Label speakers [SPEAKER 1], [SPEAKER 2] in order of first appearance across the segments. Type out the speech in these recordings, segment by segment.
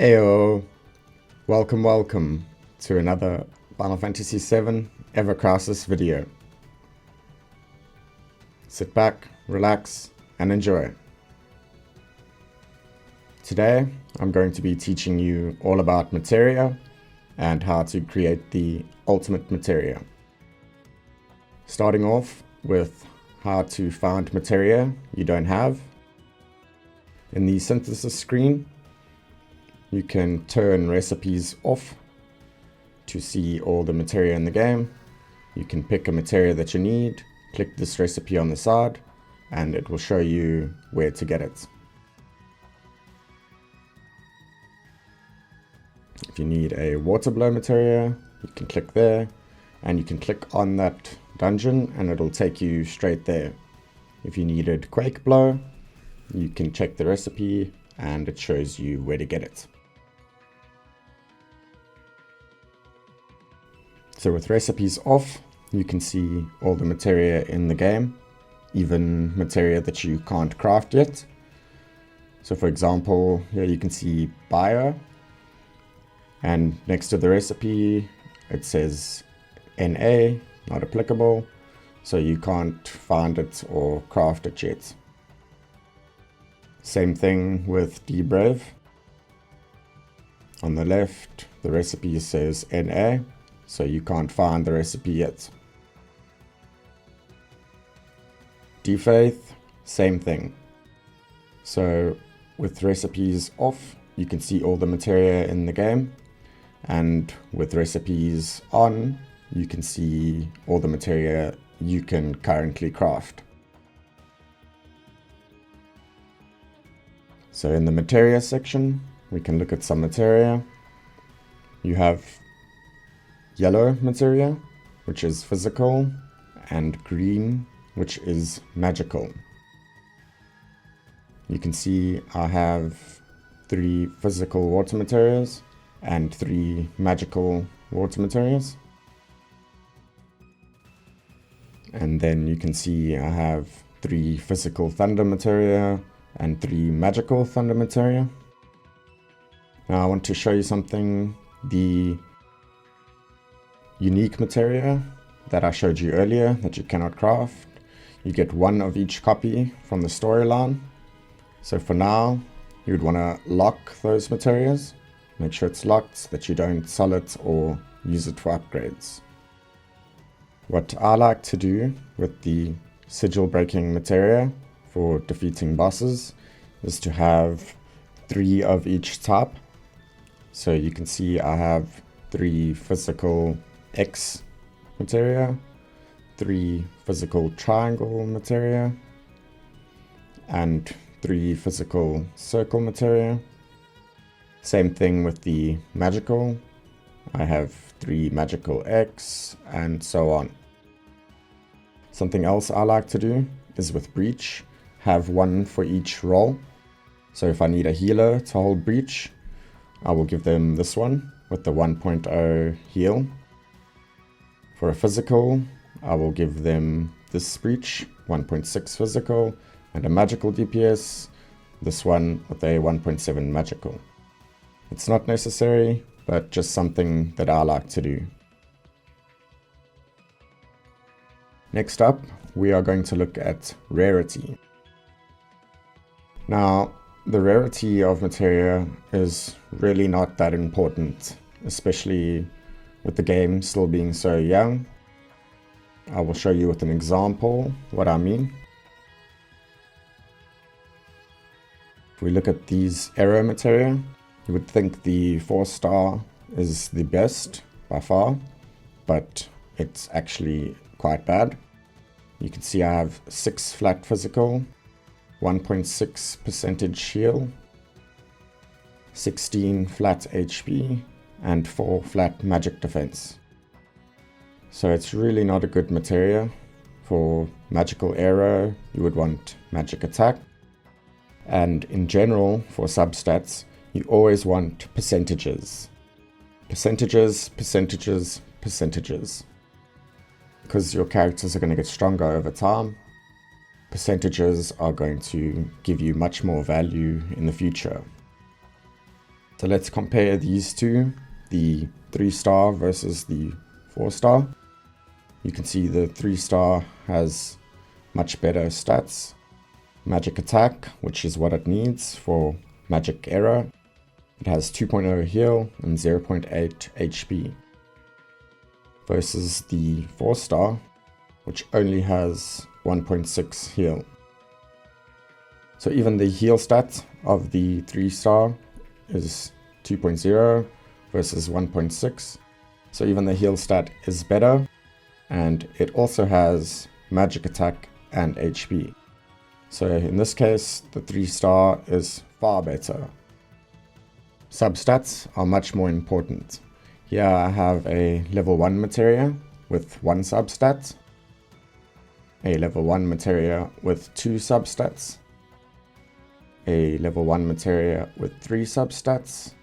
[SPEAKER 1] Ayo, welcome to another Final Fantasy VII Ever Crisis video. Sit back, relax, and enjoy. Today, I'm going to be teaching you all about Materia and how to create the ultimate Materia. Starting off with how to find Materia you don't have. In the synthesis screen, you can turn recipes off to see all the materia in the game. You can pick a materia that you need, click this recipe on the side, and it will show you where to get it. If you need a water blow materia, you can click there, and you can click on that dungeon and it'll take you straight there. If you needed quake blow, you can check the recipe and it shows you where to get it. So with recipes off, you can see all the materia in the game, even materia that you can't craft yet. So for example, here you can see bio, and next to the recipe it says NA, not applicable, so you can't find it or craft it yet. Same thing with debrave. On the left, the recipe says NA, so you can't find the recipe yet. Defaith, same thing. So with recipes off, you can see all the materia in the game, and with recipes on, you can see all the materia you can currently craft. So in the materia section, we can look at some materia. You have yellow materia, which is physical, and green, which is magical. You can see I have 3 physical water materials and 3 magical water materials. And then you can see I have 3 physical thunder materia and 3 magical thunder materia. Now I want to show you something. The unique materia that I showed you earlier that you cannot craft, you get 1 of each copy from the storyline. So for now, you would want to lock those materials. Make sure it's locked so that you don't sell it or use it for upgrades. What I like to do with the sigil breaking materia for defeating bosses is to have 3 of each type. So you can see I have 3 physical X materia, 3 physical triangle materia, and 3 physical circle materia. Same thing with the magical. I have 3 magical X, and so on. Something else I like to do is with breach, have 1 for each role. So if I need a healer to hold breach, I will give them this one with the 1.0 heal. For a physical, I will give them this breach, 1.6 physical, and a magical DPS, this one with a 1.7 magical. It's not necessary, but just something that I like to do. Next up, we are going to look at Rarity. Now, the rarity of materia is really not that important, especially with the game still being so young. I will show you with an example what I mean. If we look at these arrow materia, you would think the 4-star is the best by far, but it's actually quite bad. You can see I have 6 flat physical, 1.6% heal, 16 flat HP, and 4 flat magic defense. So it's really not a good materia. For magical arrow, you would want magic attack. And in general, for substats, you always want percentages. Percentages, percentages, percentages. Because your characters are going to get stronger over time, percentages are going to give you much more value in the future. So let's compare these two, the 3-star versus the 4-star. You can see the 3-star has much better stats. Magic attack, which is what it needs for magic error. It has 2.0 heal and 0.8 HP. Versus the 4-star, which only has 1.6 heal. So even the heal stat of the 3-star is 2.0 versus 1.6. So even the heal stat is better, and it also has magic attack and HP. So in this case, the 3-star is far better. Substats are much more important. Here I have a level 1 materia with 1 substat, a level 1 materia with 2 substats, a level 1 materia with 3 substats,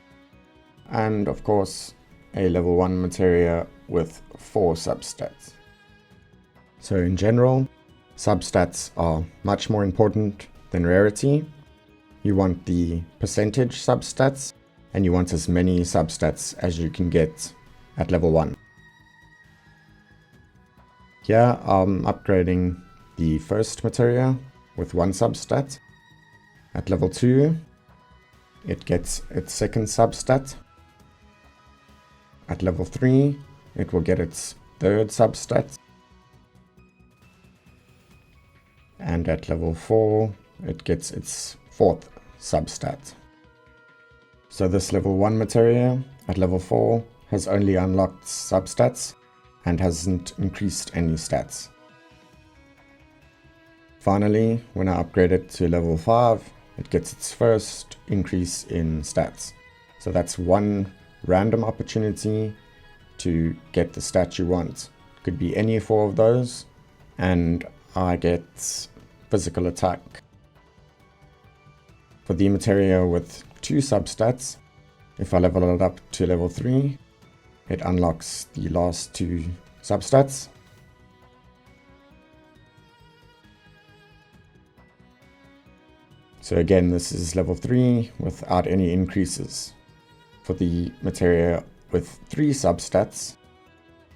[SPEAKER 1] and of course a level 1 materia with 4 substats. So in general, substats are much more important than rarity. You want the percentage substats, and you want as many substats as you can get at level 1. Here I'm upgrading the first materia with 1 substat. At level 2, it gets its second substat. At level 3, it will get its third substat. And at level 4, it gets its fourth substat. So this level 1 materia at level 4 has only unlocked substats and hasn't increased any stats. Finally, when I upgrade it to level 5, it gets its first increase in stats. So that's one random opportunity to get the stat you want. Could be any 4 of those, and I get physical attack. For the materia with 2 substats, if I level it up to level 3, it unlocks the last 2 substats. So again, this is level 3 without any increases. For the materia with 3 substats,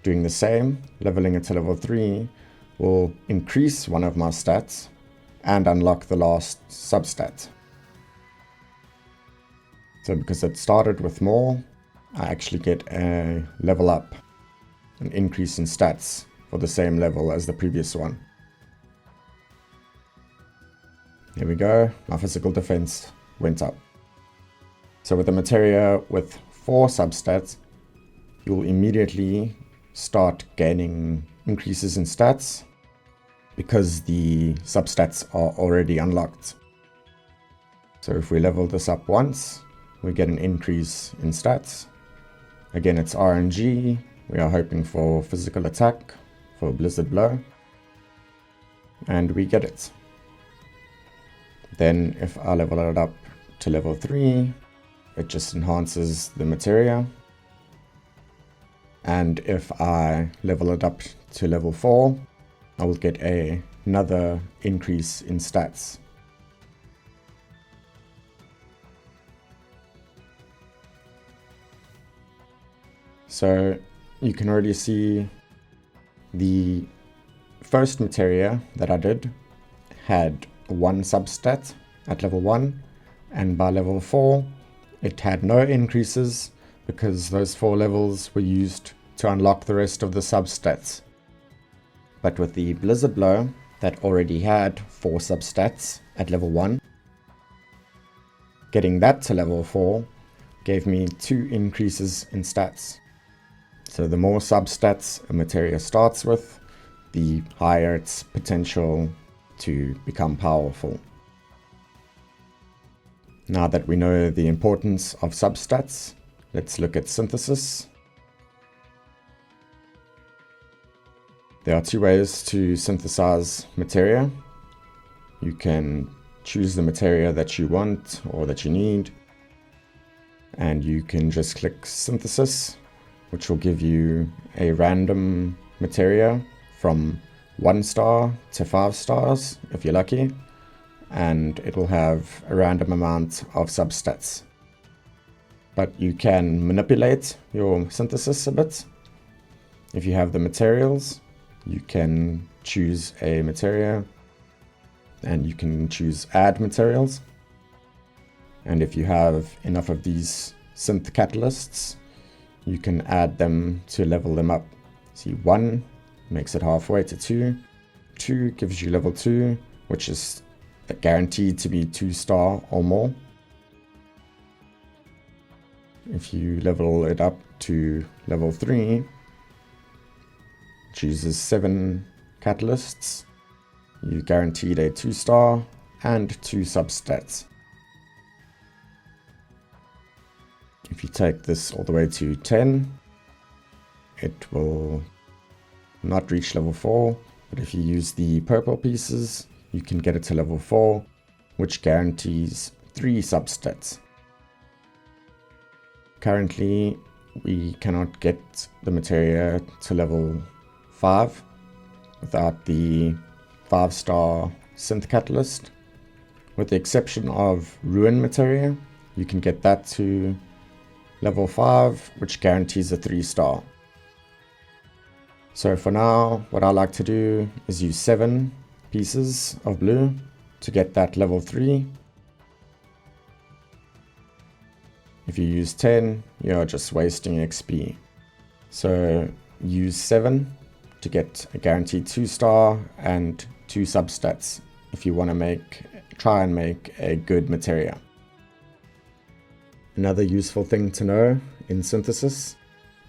[SPEAKER 1] doing the same, leveling it to level 3 will increase one of my stats and unlock the last substat. So because it started with more, I actually get a level up, an increase in stats for the same level as the previous one. Here we go, my physical defense went up. So with the materia with 4 substats, you'll immediately start gaining increases in stats because the substats are already unlocked. So if we level this up once, we get an increase in stats. Again, it's RNG. We are hoping for physical attack for Blizzard Blow. And we get it. Then if I level it up to level 3, it just enhances the materia. And if I level it up to level 4, I will get another increase in stats. So you can already see the first materia that I did had 1 substat at level 1, and by level 4 it had no increases because those 4 levels were used to unlock the rest of the substats. But with the Blizzard Blow that already had 4 substats at level 1, getting that to level 4 gave me 2 increases in stats. So the more substats a materia starts with, the higher its potential to become powerful. Now that we know the importance of substats, let's look at synthesis. There are 2 ways to synthesize materia. You can choose the materia that you want or that you need, and you can just click synthesis, which will give you a random materia from 1 star to 5 stars if you're lucky, and it will have a random amount of substats. but you can manipulate your synthesis a bit. If you have the materials, you can choose a materia, and you can choose add materials. And if you have enough of these synth catalysts, you can add them to level them up. See, 1 makes it halfway to 2. 2 gives you level 2, which is guaranteed to be 2-star or more. If you level it up to level 3, chooses 7 catalysts, you guaranteed a 2-star and 2 substats. If you take this all the way to 10, it will not reach level 4, but if you use the purple pieces, you can get it to level 4, which guarantees 3 substats. Currently, we cannot get the materia to level 5 without the 5-star synth catalyst. With the exception of ruin materia, you can get that to level 5, which guarantees a 3-star. So for now, what I like to do is use 7 pieces of blue to get that level 3. If you use 10, you're just wasting XP. So use 7 to get a guaranteed 2-star and 2 substats if you want to try and make a good materia. Another useful thing to know in synthesis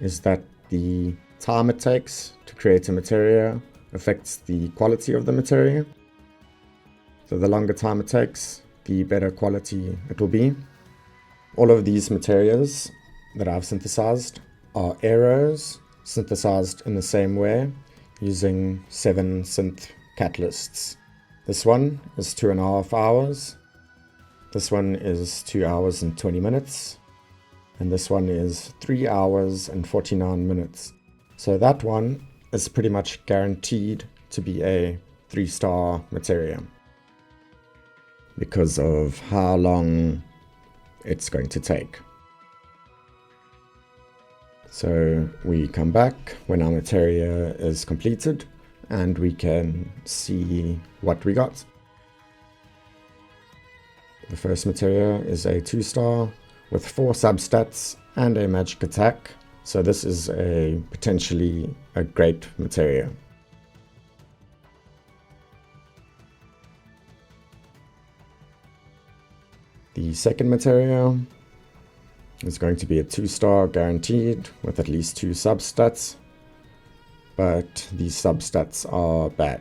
[SPEAKER 1] is that the time it takes to create a materia affects the quality of the materia. So the longer time it takes, the better quality it will be. All of these materials that I've synthesized are arrows synthesized in the same way using 7 synth catalysts. This one is 2.5 hours. This one is 2 hours and 20 minutes. And this one is 3 hours and 49 minutes. So that one is pretty much guaranteed to be a 3-star materia because of how long it's going to take. So we come back when our materia is completed and we can see what we got. The first materia is a 2-star with 4 substats and a magic attack. So this is potentially a great materia. The second materia is going to be a 2-star guaranteed with at least 2 substats, but these substats are bad.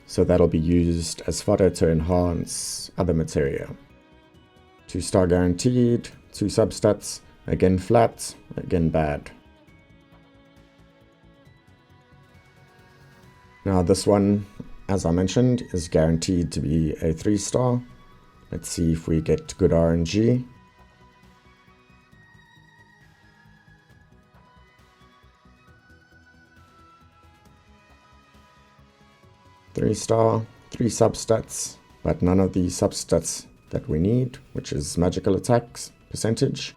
[SPEAKER 1] So that'll be used as fodder to enhance other materia. 2-star guaranteed, 2 substats, again flat, again bad. Now this one, as I mentioned, is guaranteed to be a 3-star. Let's see if we get good RNG. Three-star, 3 substats, but none of the substats that we need, which is magical attacks percentage.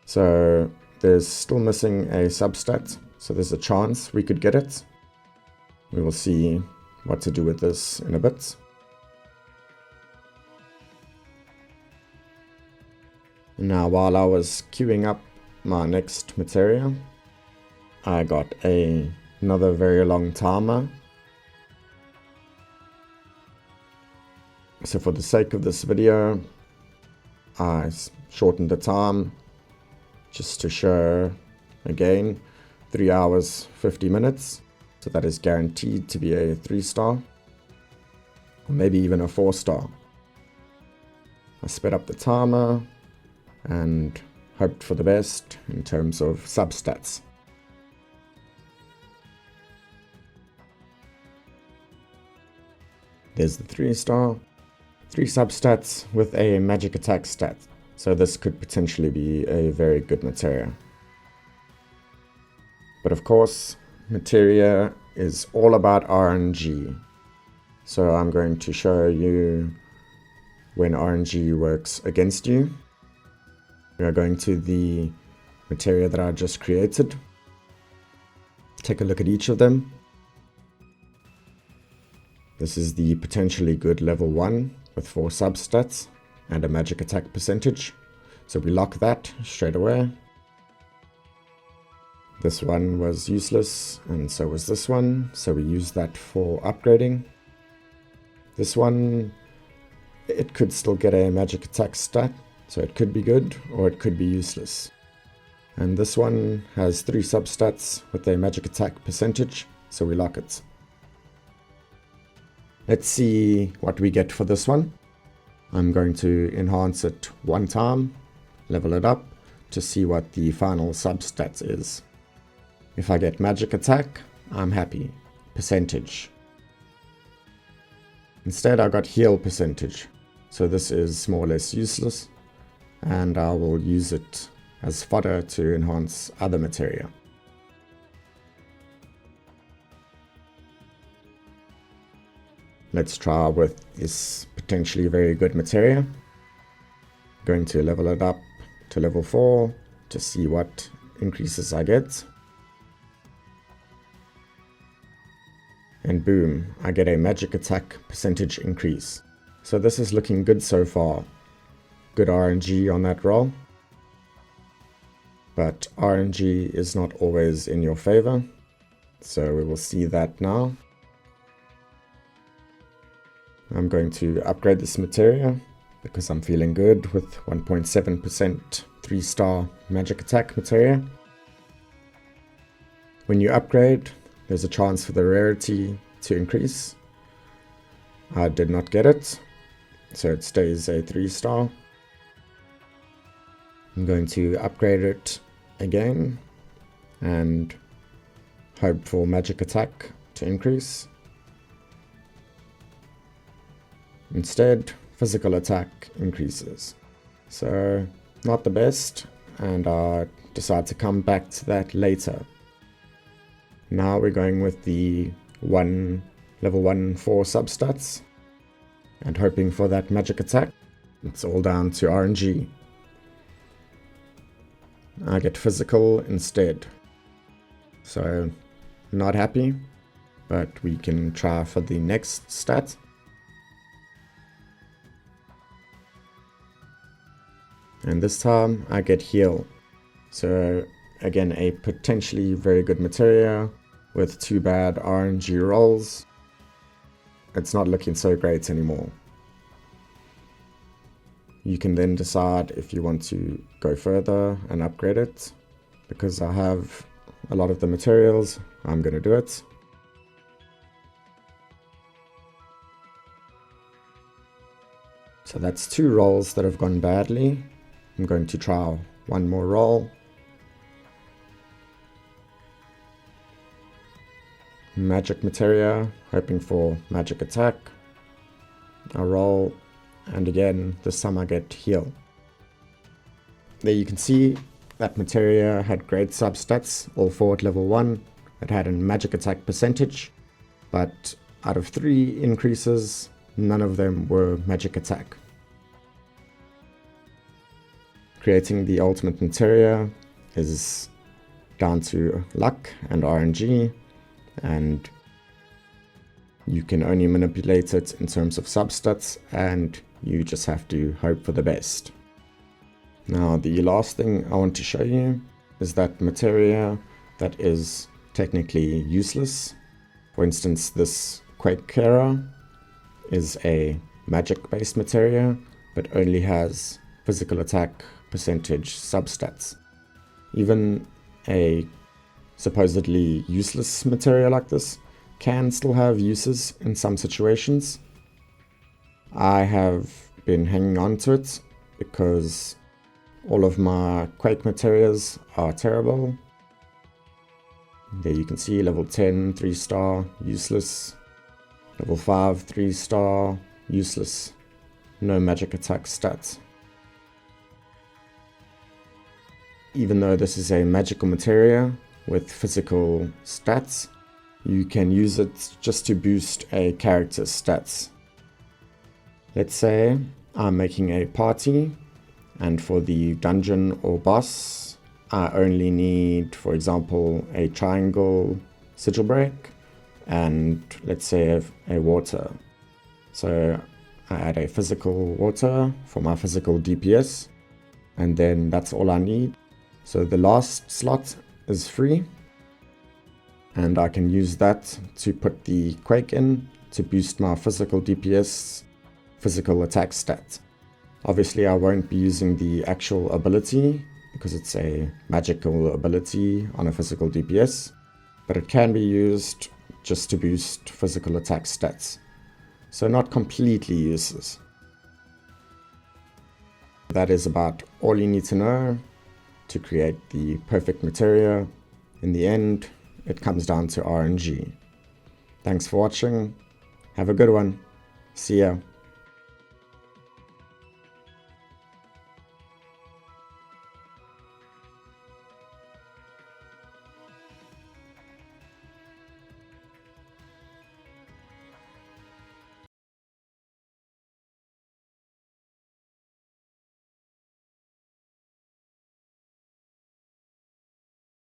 [SPEAKER 1] So there's still missing a substat, so there's a chance we could get it. We will see what to do with this in a bit. Now, while I was queuing up my next materia, I got another very long timer. So for the sake of this video, I shortened the time just to show, again, 3 hours 50 minutes. So that is guaranteed to be a 3-star, or maybe even a 4-star. I sped up the timer and hoped for the best in terms of substats. There's the 3-star, 3 substats with a magic attack stat. So this could potentially be a very good materia. But of course, materia is all about RNG. So I'm going to show you when RNG works against you. We are going to the materia that I just created. Take a look at each of them. This is the potentially good level 1 with 4 substats and a magic attack percentage. So we lock that straight away. This one was useless, and so was this one, so we use that for upgrading. This one, it could still get a magic attack stat, so it could be good, or it could be useless. And this one has 3 substats with a magic attack percentage, so we lock it. Let's see what we get for this one. I'm going to enhance it 1 time, level it up, to see what the final substats is. If I get magic attack, I'm happy. Percentage. Instead I got heal percentage, so this is more or less useless, and I will use it as fodder to enhance other materia. Let's try with this potentially very good materia. Going to level it up to level 4 to see what increases I get. And boom, I get a magic attack percentage increase. So this is looking good so far. Good RNG on that roll. But RNG is not always in your favor, so we will see that now. I'm going to upgrade this materia because I'm feeling good with 1.7% 3-star magic attack materia. When you upgrade, there's a chance for the rarity to increase. I did not get it, so it stays a 3-star. I'm going to upgrade it again and hope for magic attack to increase. Instead, physical attack increases. So, not the best, and I decide to come back to that later. Now we're going with the level 1 4 substats and hoping for that magic attack. It's all down to RNG. I get physical instead. So, not happy, but we can try for the next stat. And this time I get heal. So again, a potentially very good materia with 2 bad RNG rolls. It's not looking so great anymore. You can then decide if you want to go further and upgrade it. Because I have a lot of the materials, I'm going to do it. So that's 2 rolls that have gone badly. I'm going to try 1 more roll. Magic materia, hoping for magic attack. I roll, and again, this time I get heal. There you can see that materia had great substats, all 4 at level 1. It had a magic attack percentage, but out of 3 increases, none of them were magic attack. Creating the ultimate materia is down to luck and RNG, and you can only manipulate it in terms of substats, and you just have to hope for the best. Now the last thing I want to show you is that materia that is technically useless. For instance, this Quake Kara is a magic based materia, but only has physical attack percentage substats. Even a supposedly useless materia like this can still have uses in some situations. I have been hanging on to it because all of my Quake materias are terrible. There you can see level 10 3-star useless, level 5 3-star useless, no magic attack stats. Even though this is a magical materia with physical stats, you can use it just to boost a character's stats. Let's say I'm making a party, and for the dungeon or boss, I only need, for example, a triangle sigil break and let's say a water. So I add a physical water for my physical DPS, and then that's all I need. So the last slot is free, and I can use that to put the Quake in to boost my physical DPS, physical attack stat. Obviously I won't be using the actual ability because it's a magical ability on a physical DPS, but it can be used just to boost physical attack stats. So not completely useless. That is about all you need to know to create the perfect materia. In the end, it comes down to RNG. Thanks for watching. Have a good one. See ya.